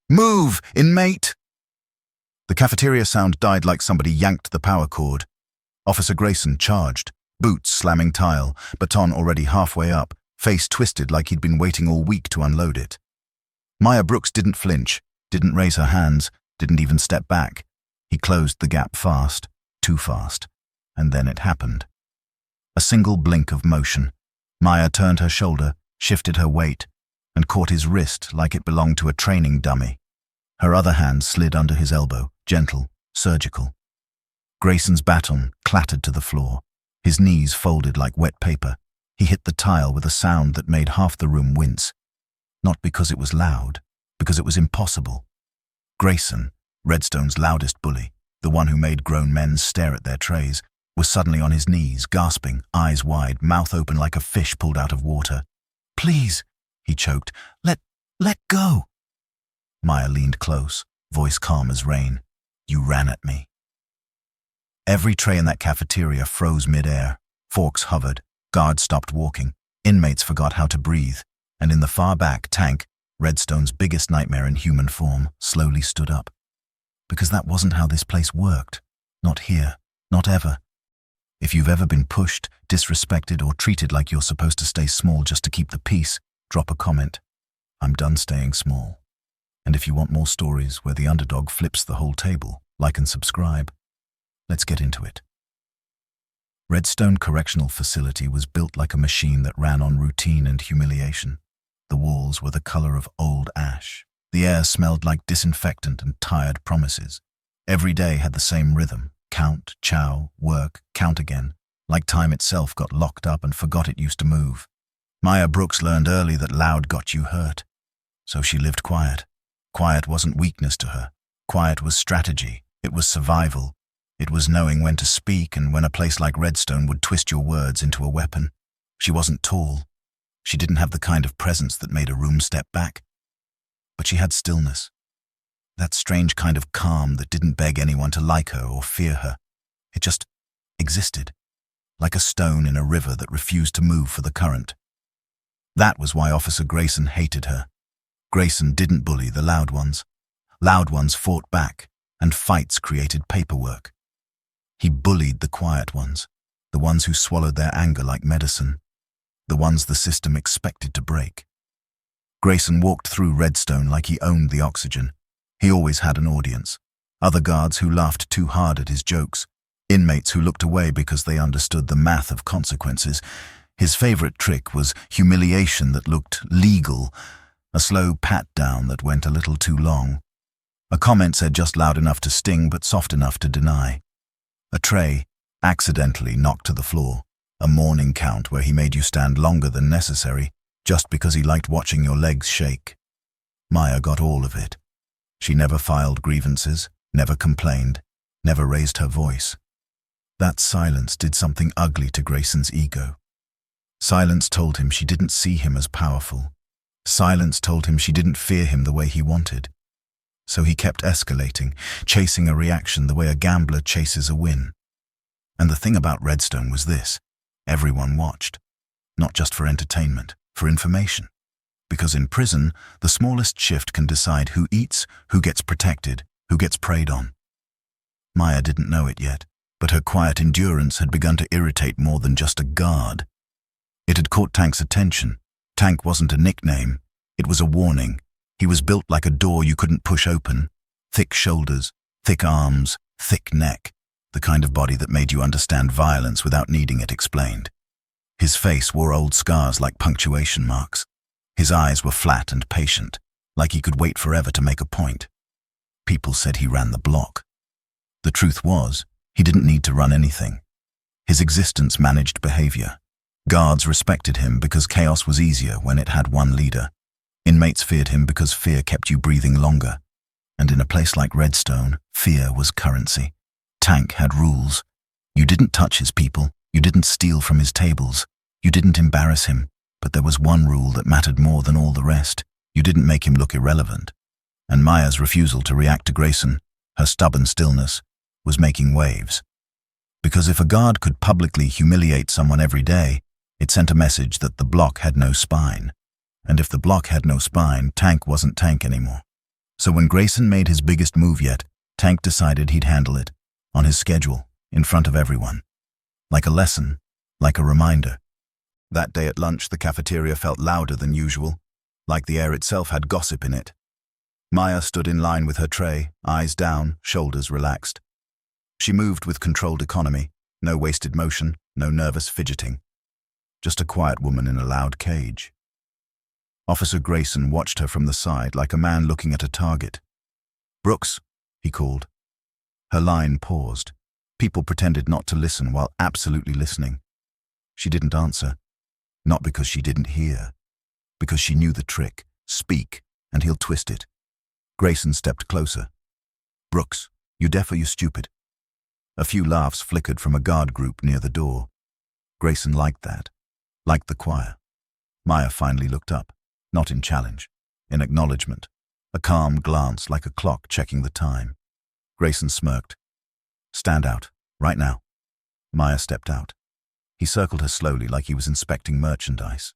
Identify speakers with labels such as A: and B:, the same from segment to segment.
A: Move, inmate! The cafeteria sound died like somebody yanked the power cord. Officer Grayson charged, boots slamming tile, baton already halfway up, face twisted like he'd been waiting all week to unload it. Maya Brooks didn't flinch, didn't raise her hands, didn't even step back. He closed the gap fast, too fast, and then it happened. A single blink of motion. Maya turned her shoulder, shifted her weight, and caught his wrist like it belonged to a training dummy. Her other hand slid under his elbow, gentle, surgical. Grayson's baton clattered to the floor. His knees folded like wet paper. He hit the tile with a sound that made half the room wince. Not because it was loud, because it was impossible. Grayson, Redstone's loudest bully, the one who made grown men stare at their trays, was suddenly on his knees, gasping, eyes wide, mouth open like a fish pulled out of water. "Please," he choked, let go." Maya leaned close, voice calm as rain. "You ran at me." Every tray in that cafeteria froze mid-air. Forks hovered, guards stopped walking, inmates forgot how to breathe, and in the far back, Tank, Redstone's biggest nightmare in human form, slowly stood up. Because that wasn't how this place worked. Not here, not ever. If you've ever been pushed, disrespected, or treated like you're supposed to stay small just to keep the peace, drop a comment. I'm done staying small. And if you want more stories where the underdog flips the whole table, like and subscribe. Let's get into it. Redstone Correctional Facility was built like a machine that ran on routine and humiliation. The walls were the color of old ash. The air smelled like disinfectant and tired promises. Every day had the same rhythm. Count, chow, work, count again. Like time itself got locked up and forgot it used to move. Maya Brooks learned early that loud got you hurt. So she lived quiet. Quiet wasn't weakness to her. Quiet was strategy. It was survival. It was knowing when to speak and when a place like Redstone would twist your words into a weapon. She wasn't tall. She didn't have the kind of presence that made a room step back. But she had stillness. That strange kind of calm that didn't beg anyone to like her or fear her. It just existed, like a stone in a river that refused to move for the current. That was why Officer Grayson hated her. Grayson didn't bully the loud ones. Loud ones fought back, and fights created paperwork. He bullied the quiet ones, the ones who swallowed their anger like medicine, the ones the system expected to break. Grayson walked through Redstone like he owned the oxygen. He always had an audience. Other guards who laughed too hard at his jokes. Inmates who looked away because they understood the math of consequences. His favorite trick was humiliation that looked legal, a slow pat-down that went a little too long. A comment said just loud enough to sting but soft enough to deny. A tray, accidentally knocked to the floor. A morning count where he made you stand longer than necessary just because he liked watching your legs shake. Maya got all of it. She never filed grievances, never complained, never raised her voice. That silence did something ugly to Grayson's ego. Silence told him she didn't see him as powerful. Silence told him she didn't fear him the way he wanted. So he kept escalating, chasing a reaction the way a gambler chases a win. And the thing about Redstone was this: everyone watched. Not just for entertainment, for information. Because in prison, the smallest shift can decide who eats, who gets protected, who gets preyed on. Maya didn't know it yet, but her quiet endurance had begun to irritate more than just a guard. It had caught Tank's attention. Tank wasn't a nickname. It was a warning. He was built like a door you couldn't push open. Thick shoulders, thick arms, thick neck. The kind of body that made you understand violence without needing it explained. His face wore old scars like punctuation marks. His eyes were flat and patient, like he could wait forever to make a point. People said he ran the block. The truth was, he didn't need to run anything. His existence managed behavior. Guards respected him because chaos was easier when it had one leader. Inmates feared him because fear kept you breathing longer. And in a place like Redstone, fear was currency. Tank had rules. You didn't touch his people. You didn't steal from his tables. You didn't embarrass him. But there was one rule that mattered more than all the rest. You didn't make him look irrelevant. And Maya's refusal to react to Grayson, her stubborn stillness, was making waves. Because if a guard could publicly humiliate someone every day, it sent a message that the block had no spine. And if the block had no spine, Tank wasn't Tank anymore. So when Grayson made his biggest move yet, Tank decided he'd handle it, on his schedule, in front of everyone. Like a lesson, like a reminder. That day at lunch, the cafeteria felt louder than usual, like the air itself had gossip in it. Maya stood in line with her tray, eyes down, shoulders relaxed. She moved with controlled economy, no wasted motion, no nervous fidgeting. Just a quiet woman in a loud cage. Officer Grayson watched her from the side like a man looking at a target. "Brooks," he called. Her line paused. People pretended not to listen while absolutely listening. She didn't answer. Not because she didn't hear. Because she knew the trick. Speak, and he'll twist it. Grayson stepped closer. "Brooks, you deaf or you stupid?" A few laughs flickered from a guard group near the door. Grayson liked that. Liked the choir. Maya finally looked up, not in challenge, in acknowledgement. A calm glance like a clock checking the time. Grayson smirked. "Stand out, right now." Maya stepped out. He circled her slowly like he was inspecting merchandise.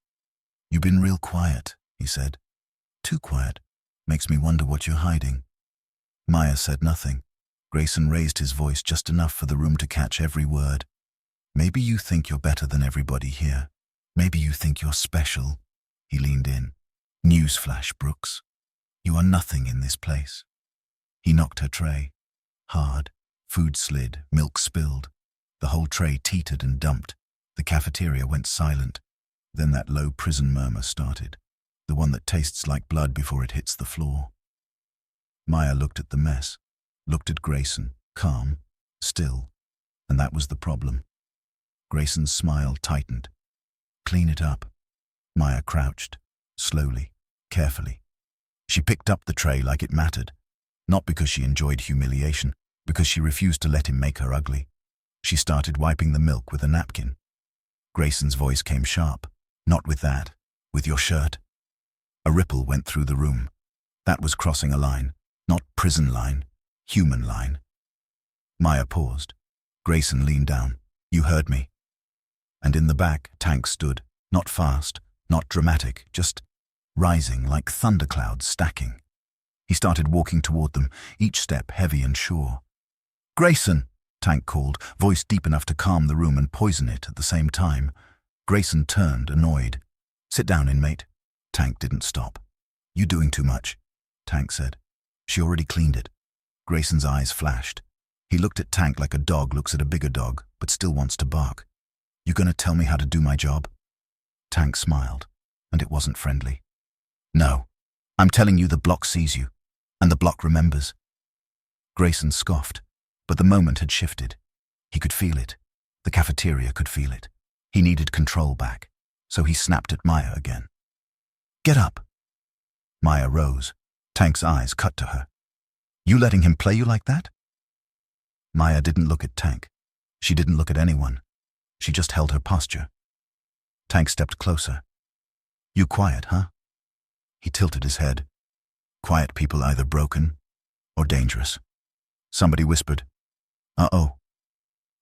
A: "You've been real quiet," he said. "Too quiet. Makes me wonder what you're hiding." Maya said nothing. Grayson raised his voice just enough for the room to catch every word. "Maybe you think you're better than everybody here. Maybe you think you're special." He leaned in. "Newsflash, Brooks. You are nothing in this place." He knocked her tray. Hard. Food slid, milk spilled. The whole tray teetered and dumped. The cafeteria went silent. Then that low prison murmur started, the one that tastes like blood before it hits the floor. Maya looked at the mess, looked at Grayson, calm, still, and that was the problem. Grayson's smile tightened. "Clean it up." Maya crouched, slowly, carefully. She picked up the tray like it mattered, not because she enjoyed humiliation, because she refused to let him make her ugly. She started wiping the milk with a napkin. Grayson's voice came sharp. "Not with that. With your shirt." A ripple went through the room. That was crossing a line. Not prison line. Human line. Maya paused. Grayson leaned down. "You heard me." And in the back, Tank stood. Not fast, not dramatic, just rising like thunderclouds stacking. He started walking toward them, each step heavy and sure. "Grayson!" Tank called, voice deep enough to calm the room and poison it at the same time. Grayson turned, annoyed. "Sit down, inmate." Tank didn't stop. "You doing too much," Tank said. "She already cleaned it." Grayson's eyes flashed. He looked at Tank like a dog looks at a bigger dog, but still wants to bark. "You gonna tell me how to do my job?" Tank smiled, and it wasn't friendly. "No. I'm telling you the block sees you, and the block remembers." Grayson scoffed. But the moment had shifted. He could feel it. The cafeteria could feel it. He needed control back, so he snapped at Maya again. "Get up." Maya rose. Tank's eyes cut to her. "You letting him play you like that?" Maya didn't look at Tank. She didn't look at anyone. She just held her posture. Tank stepped closer. "You quiet, huh?" He tilted his head. "Quiet people either broken or dangerous." Somebody whispered, "Uh-oh."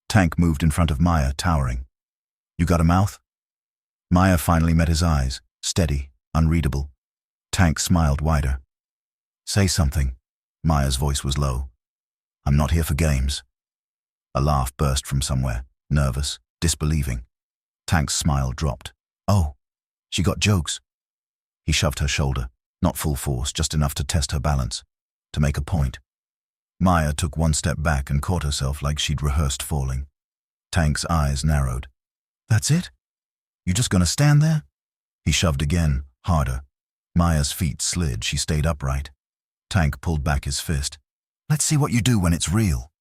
A: Tank moved in front of Maya, towering. "You got a mouth?" Maya finally met his eyes, steady, unreadable. Tank smiled wider. "Say something." Maya's voice was low. "I'm not here for games." A laugh burst from somewhere, nervous, disbelieving. Tank's smile dropped. "Oh, she got jokes." He shoved her shoulder, not full force, just enough to test her balance, to make a point. Maya took one step back and caught herself like she'd rehearsed falling. Tank's eyes narrowed. "That's it? You just gonna stand there?" He shoved again, harder. Maya's feet slid. She stayed upright. Tank pulled back his fist. "Let's see what you do when it's real."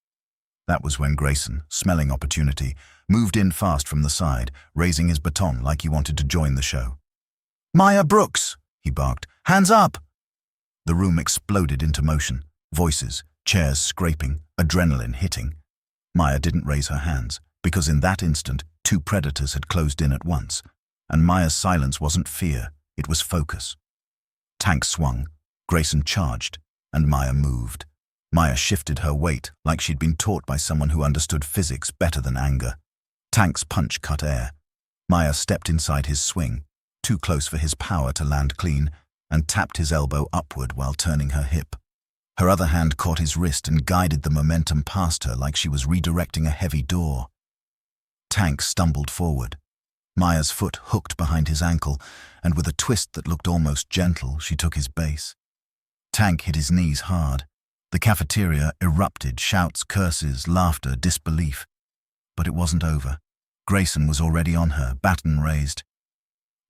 A: That was when Grayson, smelling opportunity, moved in fast from the side, raising his baton like he wanted to join the show. "Maya Brooks!" he barked. "Hands up!" The room exploded into motion. Voices, chairs scraping, adrenaline hitting. Maya didn't raise her hands, because in that instant, two predators had closed in at once, and Maya's silence wasn't fear, it was focus. Tank swung, Grayson charged, and Maya moved. Maya shifted her weight like she'd been taught by someone who understood physics better than anger. Tank's punch cut air. Maya stepped inside his swing, too close for his power to land clean, and tapped his elbow upward while turning her hip. Her other hand caught his wrist and guided the momentum past her like she was redirecting a heavy door. Tank stumbled forward. Maya's foot hooked behind his ankle, and with a twist that looked almost gentle, she took his base. Tank hit his knees hard. The cafeteria erupted, shouts, curses, laughter, disbelief. But it wasn't over. Grayson was already on her, baton raised.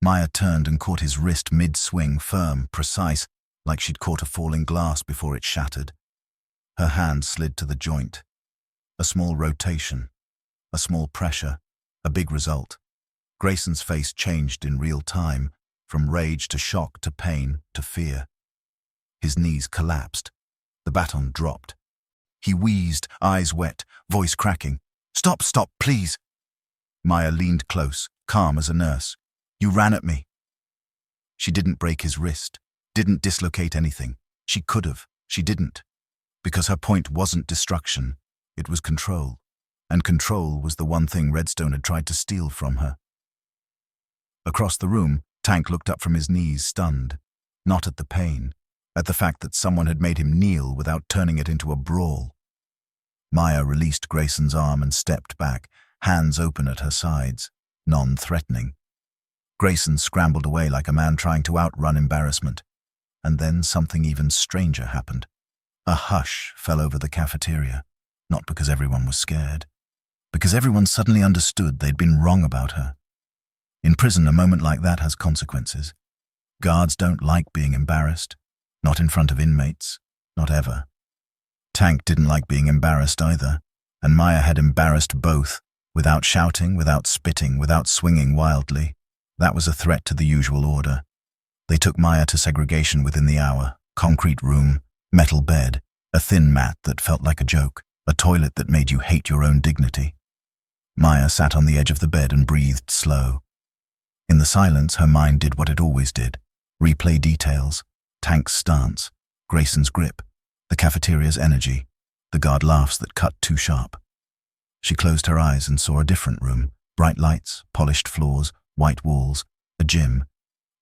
A: Maya turned and caught his wrist mid-swing, firm, precise, like she'd caught a falling glass before it shattered. Her hand slid to the joint. A small rotation, a small pressure, a big result. Grayson's face changed in real time, from rage to shock to pain to fear. His knees collapsed. The baton dropped. He wheezed, eyes wet, voice cracking. "Stop, stop, please!" Maya leaned close, calm as a nurse. "You ran at me." She didn't break his wrist, didn't dislocate anything. She could have. She didn't. Because her point wasn't destruction, it was control. And control was the one thing Redstone had tried to steal from her. Across the room, Tank looked up from his knees, stunned. Not at the pain, at the fact that someone had made him kneel without turning it into a brawl. Maya released Grayson's arm and stepped back, hands open at her sides, non-threatening. Grayson scrambled away like a man trying to outrun embarrassment. And then something even stranger happened. A hush fell over the cafeteria, not because everyone was scared, because everyone suddenly understood they'd been wrong about her. In prison, a moment like that has consequences. Guards don't like being embarrassed, not in front of inmates, not ever. Tank didn't like being embarrassed either, and Maya had embarrassed both, without shouting, without spitting, without swinging wildly. That was a threat to the usual order. They took Maya to segregation within the hour. Concrete room, metal bed, a thin mat that felt like a joke, a toilet that made you hate your own dignity. Maya sat on the edge of the bed and breathed slow. In the silence, her mind did what it always did. Replay details, Tank's stance, Grayson's grip, the cafeteria's energy, the guard laughs that cut too sharp. She closed her eyes and saw a different room, bright lights, polished floors, white walls, a gym.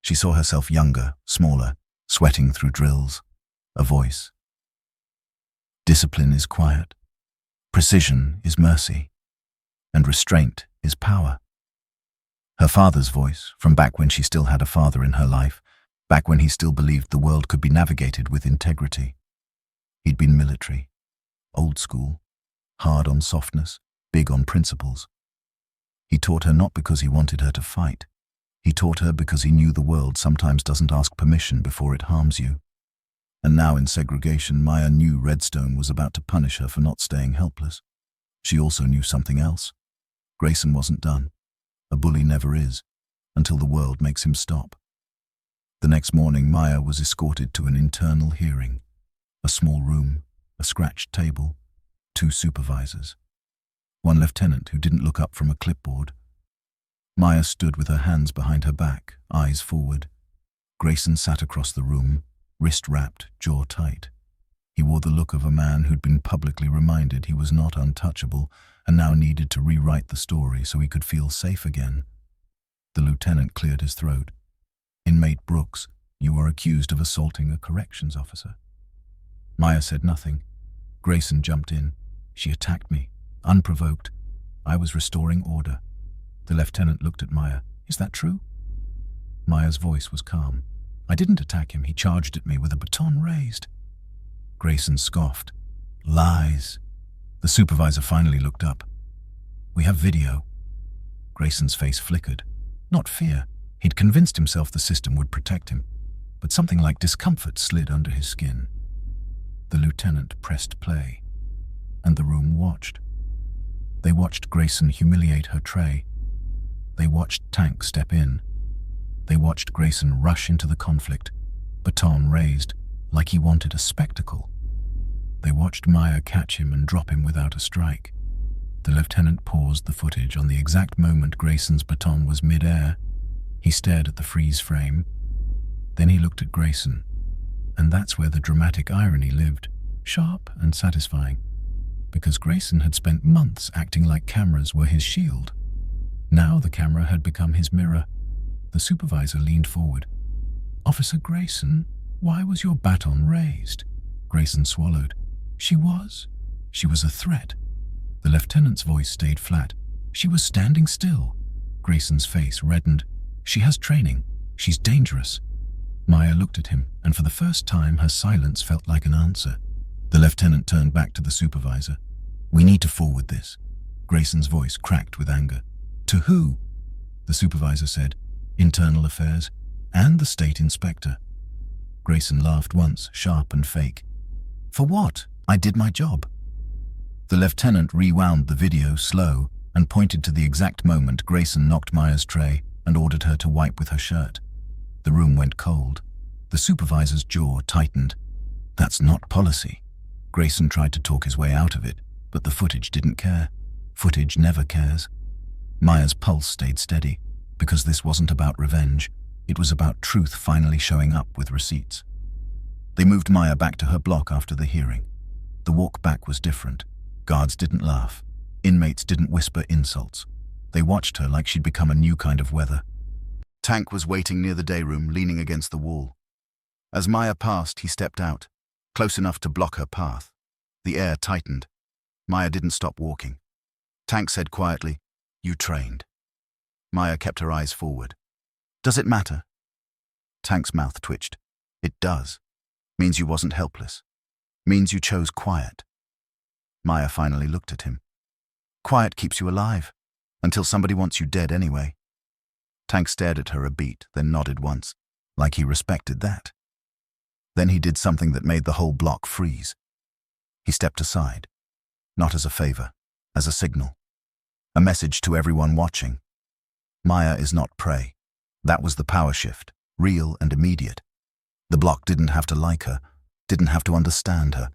A: She saw herself younger, smaller, sweating through drills. A voice. Discipline is quiet. Precision is mercy. And restraint is power. Her father's voice, from back when she still had a father in her life, back when he still believed the world could be navigated with integrity. He'd been military, old school, hard on softness, big on principles. He taught her not because he wanted her to fight. He taught her because he knew the world sometimes doesn't ask permission before it harms you. And now in segregation, Maya knew Redstone was about to punish her for not staying helpless. She also knew something else. Grayson wasn't done. A bully never is, until the world makes him stop. The next morning, Maya was escorted to an internal hearing. A small room, a scratched table, 2 supervisors. 1 lieutenant who didn't look up from a clipboard. Maya stood with her hands behind her back, eyes forward. Grayson sat across the room, wrist wrapped, jaw tight. He wore the look of a man who'd been publicly reminded he was not untouchable and now needed to rewrite the story so he could feel safe again. The lieutenant cleared his throat. "Inmate Brooks, you are accused of assaulting a corrections officer." Maya said nothing. Grayson jumped in. "She attacked me, unprovoked. I was restoring order." The lieutenant looked at Maya. "Is that true?" Maya's voice was calm. "I didn't attack him. He charged at me with a baton raised." Grayson scoffed. "Lies." The supervisor finally looked up. "We have video." Grayson's face flickered. Not fear. He'd convinced himself the system would protect him. But something like discomfort slid under his skin. The lieutenant pressed play, and the room watched. They watched Grayson humiliate her tray. They watched Tank step in. They watched Grayson rush into the conflict, baton raised, like he wanted a spectacle. They watched Maya catch him and drop him without a strike. The lieutenant paused the footage on the exact moment Grayson's baton was mid-air. He stared at the freeze frame. Then he looked at Grayson. And that's where the dramatic irony lived, sharp and satisfying. Because Grayson had spent months acting like cameras were his shield. Now the camera had become his mirror. The supervisor leaned forward. "Officer Grayson, why was your baton raised?"
B: Grayson swallowed. She was. She was a threat. The lieutenant's voice stayed flat. She was standing still. Grayson's face reddened. She has training. She's dangerous. Maya looked at him, and for the first time her silence felt like an answer. The lieutenant turned back to the supervisor. "We need to forward this." Grayson's voice cracked with anger. "To who?" The supervisor said. "Internal Affairs and the state inspector." Grayson laughed once, sharp and fake. "For what? I did my job." The lieutenant rewound the video slow and pointed to the exact moment Grayson knocked Maya's tray and ordered her to wipe with her shirt. The room went cold. The supervisor's jaw tightened. "That's not policy." Grayson tried to talk his way out of it, but the footage didn't care. Footage never cares. Maya's pulse stayed steady, because this wasn't about revenge. It was about truth finally showing up with receipts. They moved Maya back to her block after the hearing. The walk back was different. Guards didn't laugh. Inmates didn't whisper insults. They watched her like she'd become a new kind of weather. Tank was waiting near the day room, leaning against the wall. As Maya passed, he stepped out, close enough to block her path. The air tightened. Maya didn't stop walking. Tank said quietly, "You trained." Maya kept her eyes forward. "Does it matter?" Tank's mouth twitched. "It does. Means you wasn't helpless. Means you chose quiet." Maya finally looked at him. "Quiet keeps you alive, until somebody wants you dead anyway." Tank stared at her a beat, then nodded once, like he respected that. Then he did something that made the whole block freeze. He stepped aside, not as a favor, as a signal. A message to everyone watching. Maya is not prey. That was the power shift, real and immediate. The block didn't have to like her, didn't have to understand her.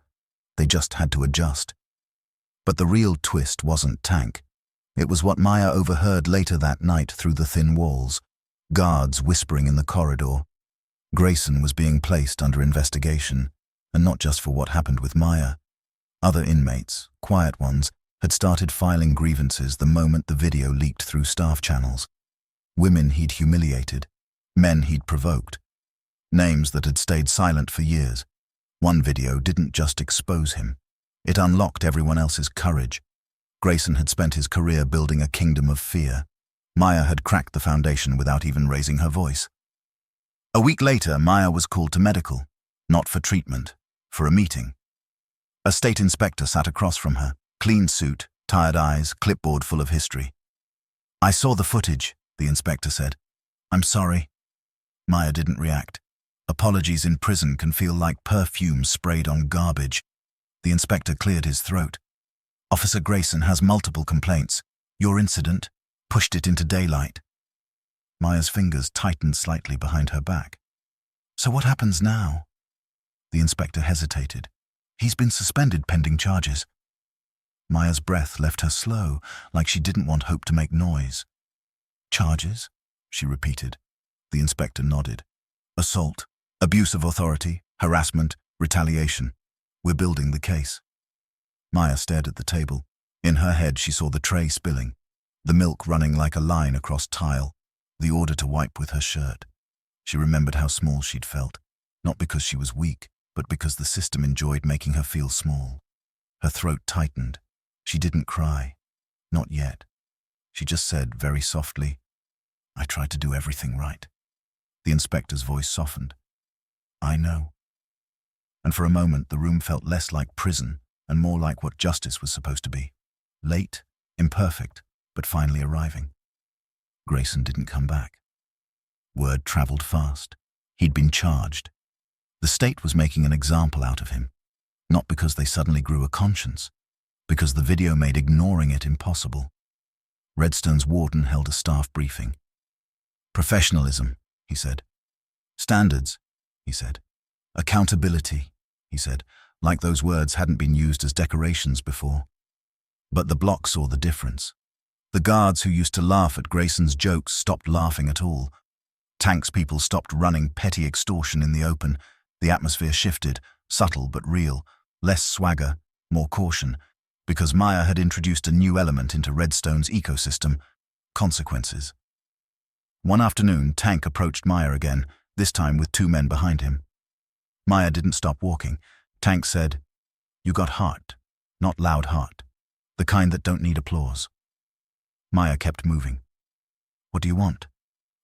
B: They just had to adjust. But the real twist wasn't Tank. It was what Maya overheard later that night through the thin walls. Guards whispering in the corridor. Grayson was being placed under investigation, and not just for what happened with Maya. Other inmates, quiet ones, had started filing grievances the moment the video leaked through staff channels. Women he'd humiliated, men he'd provoked. Names that had stayed silent for years. One video didn't just expose him. It unlocked everyone else's courage. Grayson had spent his career building a kingdom of fear. Maya had cracked the foundation without even raising her voice. A week later, Maya was called to medical, not for treatment, for a meeting. A state inspector sat across from her, clean suit, tired eyes, clipboard full of history. "I saw the footage," the inspector said. "I'm sorry." Maya didn't react. Apologies in prison can feel like perfume sprayed on garbage. The inspector cleared his throat. "Officer Grayson has multiple complaints. Your incident pushed it into daylight." Maya's fingers tightened slightly behind her back. "So what happens now?" The inspector hesitated. "He's been suspended pending charges." Maya's breath left her slow, like she didn't want Hope to make noise. "Charges?" she repeated. The inspector nodded. "Assault, abuse of authority, harassment, retaliation. We're building the case." Maya stared at the table. In her head, she saw the tray spilling, the milk running like a line across tile, the order to wipe with her shirt. She remembered how small she'd felt, not because she was weak, but because the system enjoyed making her feel small. Her throat tightened. She didn't cry. Not yet. She just said very softly, "I tried to do everything right." The inspector's voice softened. "I know." And for a moment, the room felt less like prison and more like what justice was supposed to be. Late, imperfect, but finally arriving. Grayson didn't come back. Word traveled fast. He'd been charged. The state was making an example out of him, not because they suddenly grew a conscience, because the video made ignoring it impossible. Redstone's warden held a staff briefing. "Professionalism," he said. "Standards," he said. "Accountability," he said, like those words hadn't been used as decorations before. But the block saw the difference. The guards who used to laugh at Grayson's jokes stopped laughing at all. Tank's people stopped running petty extortion in the open. The atmosphere shifted, subtle but real, less swagger, more caution, because Maya had introduced a new element into Redstone's ecosystem: consequences. One afternoon, Tank approached Maya again, this time with two men behind him. Maya didn't stop walking.
A: Tank said, "You got heart, not loud heart. The kind that don't need applause." Maya kept moving. "What do you want?"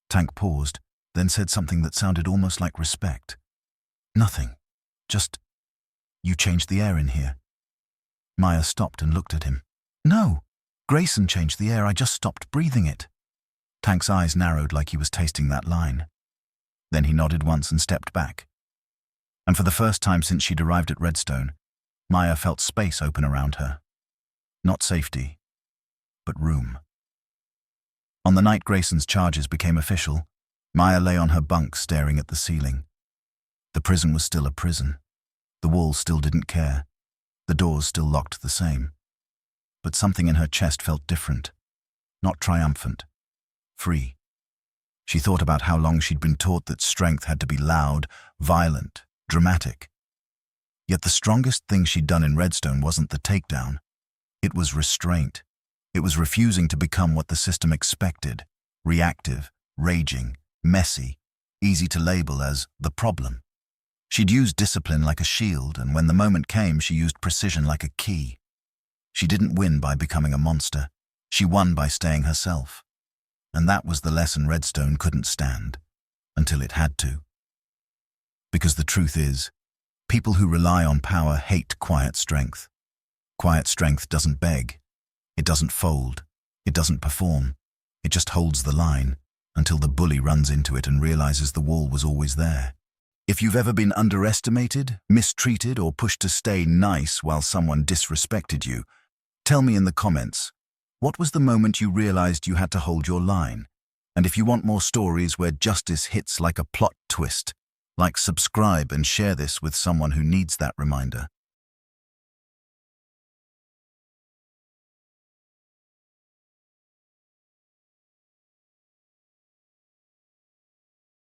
A: Tank paused, then said something that sounded almost like respect. "Nothing. Just, you changed the air in here." Maya stopped and looked at him. "No, Grayson changed the air. I just stopped breathing it." Tank's eyes narrowed like he was tasting that line. Then he nodded once and stepped back. And for the first time since she'd arrived at Redstone, Maya felt space open around her. Not safety, but room. On the night Grayson's charges became official, Maya lay on her bunk staring at the ceiling. The prison was still a prison. The walls still didn't care. The doors still locked the same. But something in her chest felt different. Not triumphant. Free. She thought about how long she'd been taught that strength had to be loud, violent, dramatic. Yet the strongest thing she'd done in Redstone wasn't the takedown. It was restraint. It was refusing to become what the system expected. Reactive, raging, messy, easy to label as the problem. She'd used discipline like a shield, and when the moment came, she used precision like a key. She didn't win by becoming a monster. She won by staying herself. And that was the lesson Redstone couldn't stand, until it had to. Because the truth is, people who rely on power hate quiet strength. Quiet strength doesn't beg. It doesn't fold. It doesn't perform. It just holds the line until the bully runs into it and realizes the wall was always there. If you've ever been underestimated, mistreated, or pushed to stay nice while someone disrespected you, tell me in the comments, what was the moment you realized you had to hold your line? And if you want more stories where justice hits like a plot twist, like, subscribe and share this with someone who needs that reminder.